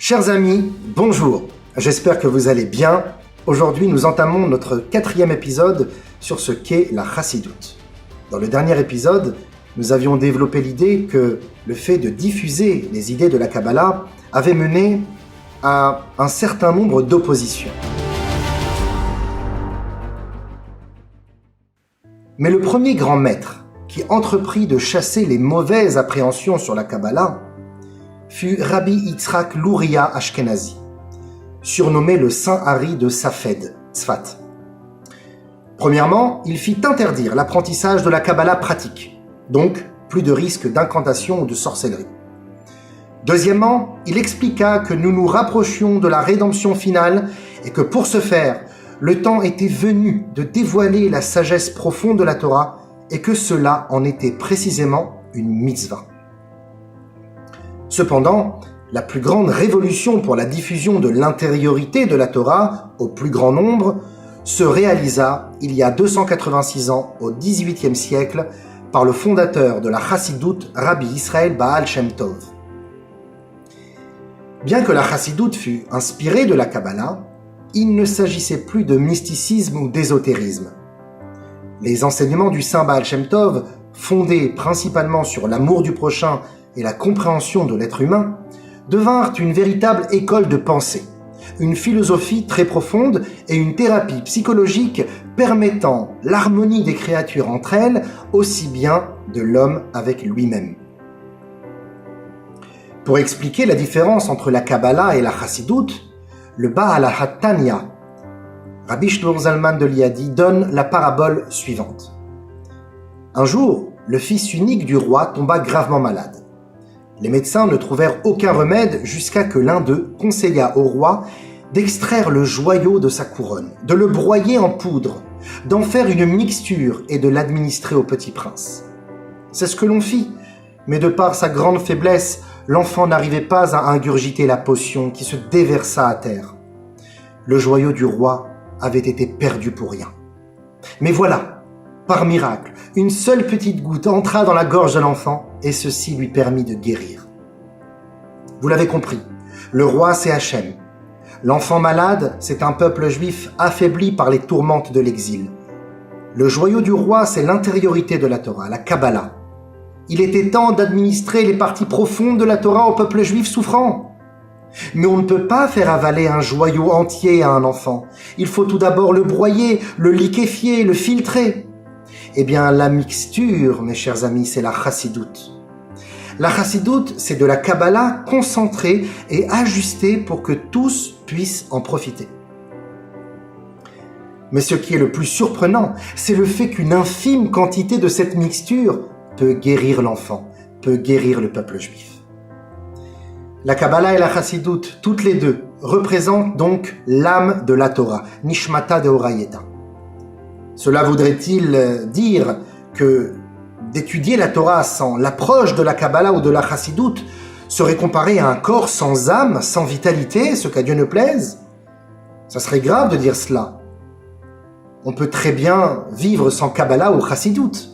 Chers amis, bonjour, j'espère que vous allez bien. Aujourd'hui, nous entamons notre 4e épisode sur ce qu'est la chassidoute. Dans le dernier épisode, nous avions développé l'idée que le fait de diffuser les idées de la Kabbalah avait mené à un certain nombre d'oppositions. Mais le premier grand maître qui entreprit de chasser les mauvaises appréhensions sur la Kabbalah fut Rabbi Yitzhak Luria Ashkenazi, surnommé le Saint Harry de Safed, Tzfat. Premièrement, il fit interdire l'apprentissage de la Kabbalah pratique, donc plus de risque d'incantation ou de sorcellerie. Deuxièmement, il expliqua que nous nous rapprochions de la rédemption finale et que pour ce faire, le temps était venu de dévoiler la sagesse profonde de la Torah et que cela en était précisément une mitzvah. Cependant, la plus grande révolution pour la diffusion de l'intériorité de la Torah au plus grand nombre se réalisa il y a 286 ans, au XVIIIe siècle, par le fondateur de la chassidoute, Rabbi Israël Baal Shem Tov. Bien que la chassidoute fût inspirée de la Kabbalah, il ne s'agissait plus de mysticisme ou d'ésotérisme. Les enseignements du saint Baal Shem Tov, fondés principalement sur l'amour du prochain et la compréhension de l'être humain, devinrent une véritable école de pensée, une philosophie très profonde et une thérapie psychologique permettant l'harmonie des créatures entre elles, aussi bien de l'homme avec lui-même. Pour expliquer la différence entre la Kabbalah et la chassidoute, le Baal HaTanya, Rabbi Shneur Zalman de Liadi, donne la parabole suivante. Un jour, le fils unique du roi tomba gravement malade. Les médecins ne trouvèrent aucun remède jusqu'à que l'un d'eux conseilla au roi d'extraire le joyau de sa couronne, de le broyer en poudre, d'en faire une mixture et de l'administrer au petit prince. C'est ce que l'on fit, mais de par sa grande faiblesse, l'enfant n'arrivait pas à ingurgiter la potion qui se déversa à terre. Le joyau du roi avait été perdu pour rien. Mais voilà, par miracle, une seule petite goutte entra dans la gorge de l'enfant et ceci lui permit de guérir. Vous l'avez compris, le roi c'est Hachem. L'enfant malade, c'est un peuple juif affaibli par les tourmentes de l'exil. Le joyau du roi, c'est l'intériorité de la Torah, la Kabbalah. Il était temps d'administrer les parties profondes de la Torah au peuple juif souffrant. Mais on ne peut pas faire avaler un joyau entier à un enfant. Il faut tout d'abord le broyer, le liquéfier, le filtrer. Eh bien, la mixture, mes chers amis, c'est la chassidoute. La chassidoute, c'est de la Kabbalah concentrée et ajustée pour que tous puissent en profiter. Mais ce qui est le plus surprenant, c'est le fait qu'une infime quantité de cette mixture peut guérir l'enfant, peut guérir le peuple juif. La Kabbalah et la chassidoute, toutes les deux, représentent donc l'âme de la Torah, Nishmata Deorayeta. Cela voudrait-il dire que d'étudier la Torah sans l'approche de la Kabbalah ou de la chassidoute serait comparé à un corps sans âme, sans vitalité, ce qu'à Dieu ne plaise? Ça serait grave de dire cela. On peut très bien vivre sans Kabbalah ou chassidoute.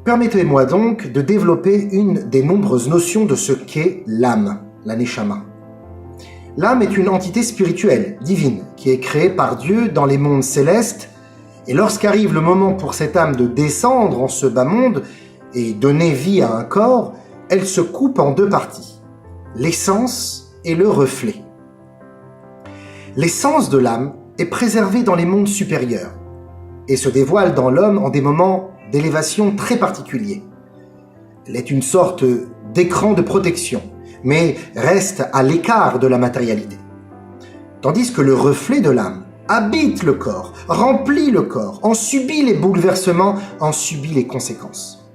Permettez-moi donc de développer une des nombreuses notions de ce qu'est l'âme, la Neshama. L'âme est une entité spirituelle, divine, qui est créée par Dieu dans les mondes célestes, et lorsqu'arrive le moment pour cette âme de descendre en ce bas monde et donner vie à un corps, elle se coupe en deux parties, l'essence et le reflet. L'essence de l'âme est préservée dans les mondes supérieurs et se dévoile dans l'homme en des moments d'élévation très particuliers. Elle est une sorte d'écran de protection, mais reste à l'écart de la matérialité. Tandis que le reflet de l'âme habite le corps, remplit le corps, en subit les bouleversements, en subit les conséquences.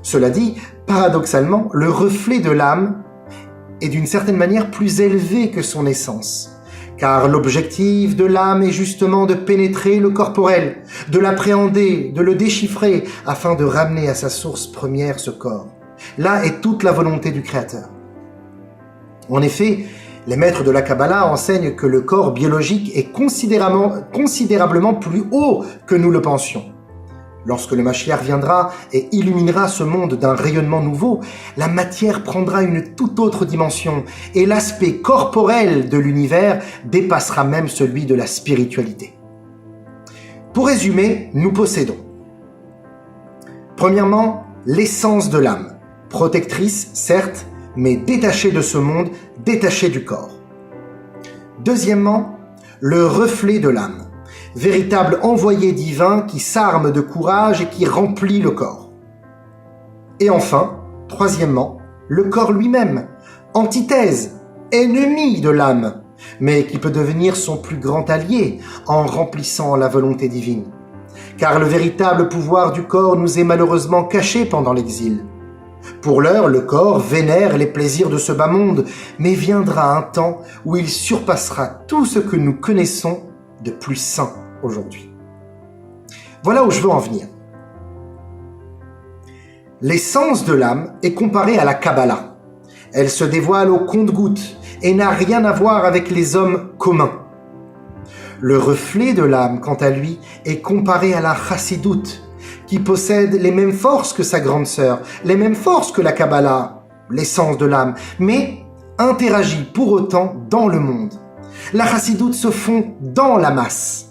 Cela dit, paradoxalement, le reflet de l'âme est d'une certaine manière plus élevé que son essence, car l'objectif de l'âme est justement de pénétrer le corporel, de l'appréhender, de le déchiffrer, afin de ramener à sa source première ce corps. Là est toute la volonté du Créateur. En effet, les maîtres de la Kabbalah enseignent que le corps biologique est considérablement plus haut que nous le pensions. Lorsque le Mashiach viendra et illuminera ce monde d'un rayonnement nouveau, la matière prendra une toute autre dimension et l'aspect corporel de l'univers dépassera même celui de la spiritualité. Pour résumer, nous possédons premièrement, l'essence de l'âme, protectrice certes, mais détachée de ce monde, détachée du corps. Deuxièmement, le reflet de l'âme, véritable envoyé divin qui s'arme de courage et qui remplit le corps. Et enfin, troisièmement, le corps lui-même, antithèse, ennemi de l'âme, mais qui peut devenir son plus grand allié en remplissant la volonté divine. Car le véritable pouvoir du corps nous est malheureusement caché pendant l'exil. Pour l'heure, le corps vénère les plaisirs de ce bas monde, mais viendra un temps où il surpassera tout ce que nous connaissons de plus sain aujourd'hui. Voilà où je veux en venir. L'essence de l'âme est comparée à la Kabbalah. Elle se dévoile au compte-gouttes et n'a rien à voir avec les hommes communs. Le reflet de l'âme, quant à lui, est comparé à la Chassidoute, qui possède les mêmes forces que sa grande sœur, les mêmes forces que la Kabbalah, l'essence de l'âme, mais interagit pour autant dans le monde. La Chassidoute se fond dans la masse.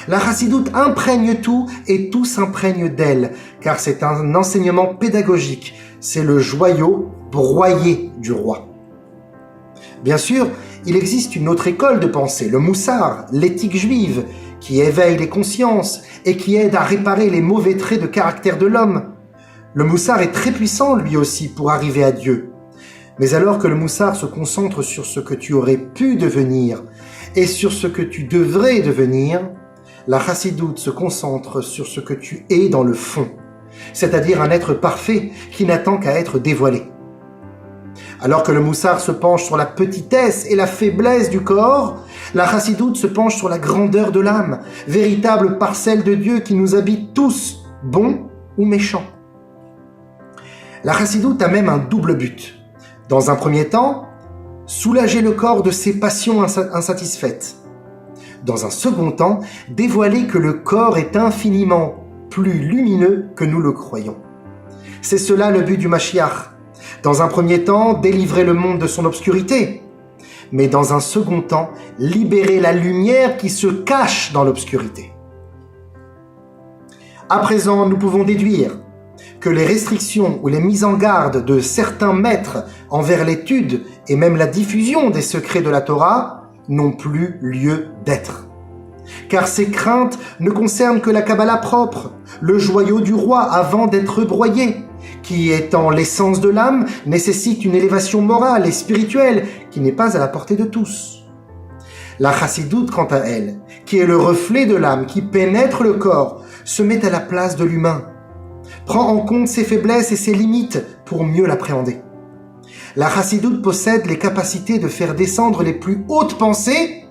La Chassidoute imprègne tout et tout s'imprègne d'elle, car c'est un enseignement pédagogique, c'est le joyau broyé du roi. Bien sûr, il existe une autre école de pensée, le Moussar, l'éthique juive, qui éveille les consciences et qui aide à réparer les mauvais traits de caractère de l'homme. Le Moussar est très puissant lui aussi pour arriver à Dieu. Mais alors que le Moussar se concentre sur ce que tu aurais pu devenir et sur ce que tu devrais devenir, la Chassidoute se concentre sur ce que tu es dans le fond, c'est-à-dire un être parfait qui n'attend qu'à être dévoilé. Alors que le Moussar se penche sur la petitesse et la faiblesse du corps, la Chassidoute se penche sur la grandeur de l'âme, véritable parcelle de Dieu qui nous habite tous, bons ou méchants. La Chassidoute a même un double but. Dans un premier temps, soulager le corps de ses passions insatisfaites. Dans un second temps, dévoiler que le corps est infiniment plus lumineux que nous le croyons. C'est cela le but du Mashiach. Dans un premier temps, délivrer le monde de son obscurité, mais dans un second temps, libérer la lumière qui se cache dans l'obscurité. À présent, nous pouvons déduire que les restrictions ou les mises en garde de certains maîtres envers l'étude et même la diffusion des secrets de la Torah n'ont plus lieu d'être. Car ces craintes ne concernent que la Kabbalah propre, le joyau du roi avant d'être broyé, qui étant l'essence de l'âme, nécessite une élévation morale et spirituelle qui n'est pas à la portée de tous. La Chassidoute, quant à elle, qui est le reflet de l'âme, qui pénètre le corps, se met à la place de l'humain, prend en compte ses faiblesses et ses limites pour mieux l'appréhender. La Chassidoute possède les capacités de faire descendre les plus hautes pensées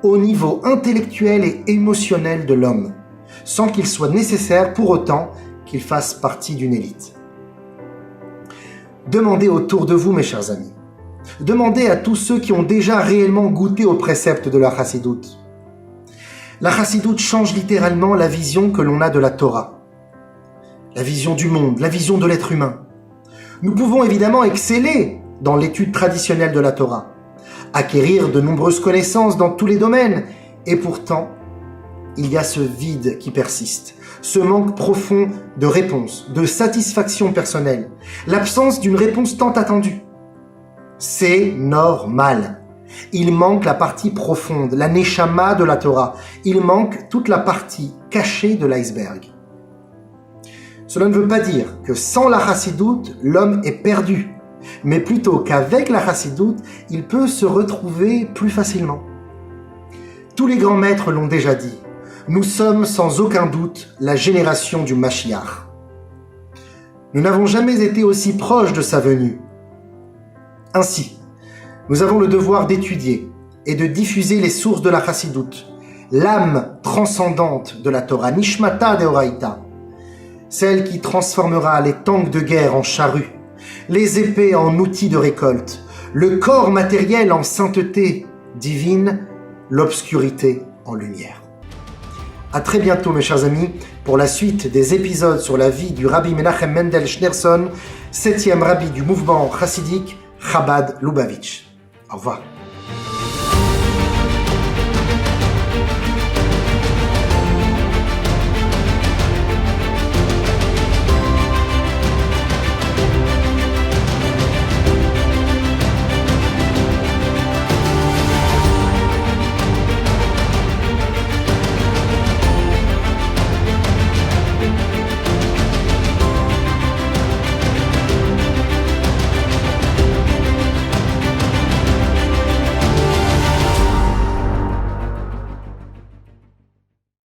au niveau intellectuel et émotionnel de l'homme, sans qu'il soit nécessaire pour autant qu'il fasse partie d'une élite. Demandez autour de vous, mes chers amis. Demandez à tous ceux qui ont déjà réellement goûté aux préceptes de la Chassidoute. La Chassidoute change littéralement la vision que l'on a de la Torah, la vision du monde, la vision de l'être humain. Nous pouvons évidemment exceller dans l'étude traditionnelle de la Torah, acquérir de nombreuses connaissances dans tous les domaines, et pourtant, il y a ce vide qui persiste, ce manque profond de réponse, de satisfaction personnelle, l'absence d'une réponse tant attendue. C'est normal. Il manque la partie profonde, la neshama de la Torah. Il manque toute la partie cachée de l'iceberg. Cela ne veut pas dire que sans la Chassidoute, l'homme est perdu, mais plutôt qu'avec la Chassidoute, il peut se retrouver plus facilement. Tous les grands maîtres l'ont déjà dit. Nous sommes sans aucun doute la génération du Mashiach. Nous n'avons jamais été aussi proches de sa venue. Ainsi, nous avons le devoir d'étudier et de diffuser les sources de la Chassidoute, l'âme transcendante de la Torah, Nishmata Deoraita, celle qui transformera les tanks de guerre en charrues, les épées en outils de récolte, le corps matériel en sainteté divine, l'obscurité en lumière. À très bientôt mes chers amis pour la suite des épisodes sur la vie du Rabbi Menachem Mendel Schneerson, 7e rabbi du mouvement chassidique Chabad Lubavitch. Au revoir.